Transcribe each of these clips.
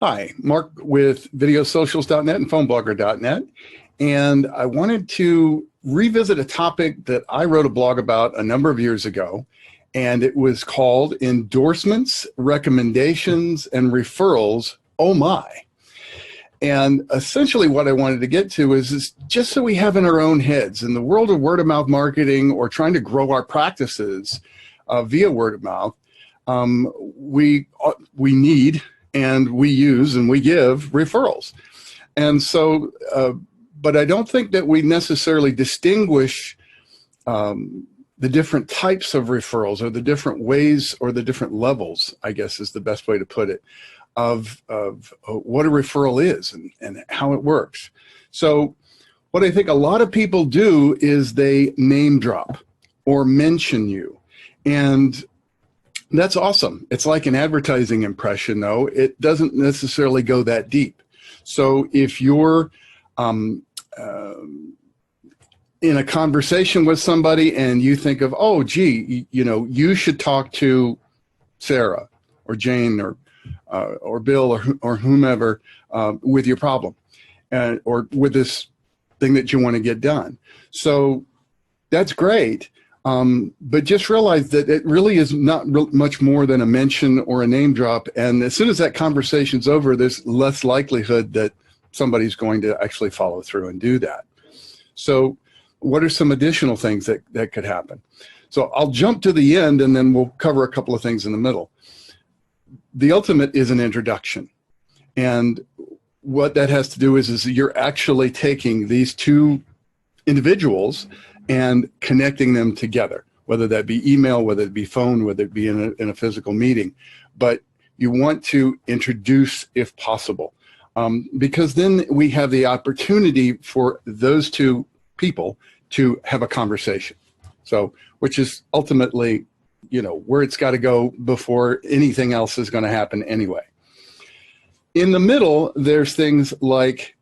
Hi, Mark with videosocials.net and phoneblogger.net. And I wanted to revisit a topic that I wrote a blog about a number of years ago, and it was called Endorsements, Recommendations, and Referrals, Oh My. And essentially what I wanted to get to is just so we have in our own heads, in the world of word of mouth marketing or trying to grow our practices via word of mouth, we need and we use and we give referrals. And so, but I don't think that we necessarily distinguish the different types of referrals or the different ways or the different levels, I guess is the best way to put it, of what a referral is and how it works. So what I think a lot of people do is they name drop or mention you. And that's awesome. It's like an advertising impression, though. It doesn't necessarily go that deep. So if you're in a conversation with somebody and you think of, oh, gee, you should talk to Sarah or Jane or Bill or whomever with your problem or with this thing that you want to get done. So that's great. But just realize that it really is not much more than a mention or a name drop. And as soon as that conversation's over, there's less likelihood that somebody's going to actually follow through and do that. So what are some additional things that could happen? So I'll jump to the end and then we'll cover a couple of things in the middle. The ultimate is an introduction. And what that has to do is you're actually taking these two individuals and connecting them together, whether that be email, whether it be phone, whether it be in a physical meeting. But you want to introduce if possible, because then we have the opportunity for those two people to have a conversation. So, which is ultimately, where it's got to go before anything else is going to happen anyway. In the middle, there's things like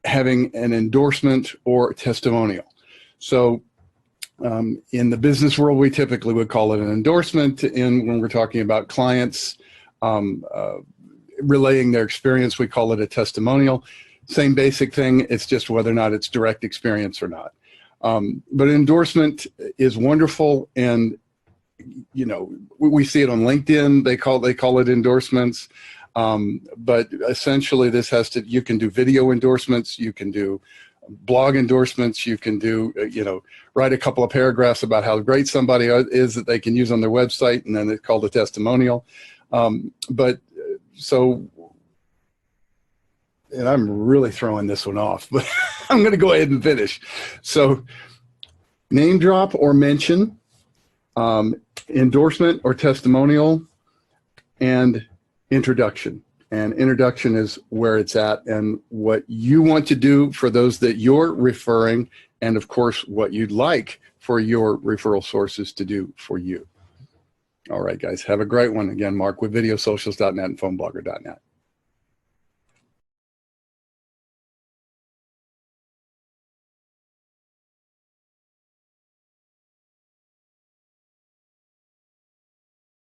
having an endorsement or testimonial. So in the business world, we typically would call it an endorsement. When we're talking about clients relaying their experience, we call it a testimonial. Same basic thing, it's just whether or not it's direct experience or not. But endorsement is wonderful, and we see it on LinkedIn. They call it endorsements. But essentially you can do video endorsements, you can do blog endorsements, you can do, write a couple of paragraphs about how great somebody is that they can use on their website, and then it's called a testimonial. And I'm really throwing this one off, but I'm going to go ahead and finish. So name drop or mention, endorsement or testimonial, and introduction. And introduction is where it's at and what you want to do for those that you're referring, and of course, what you'd like for your referral sources to do for you. All right, guys, have a great one. Again, Mark with videosocials.net and phoneblogger.net.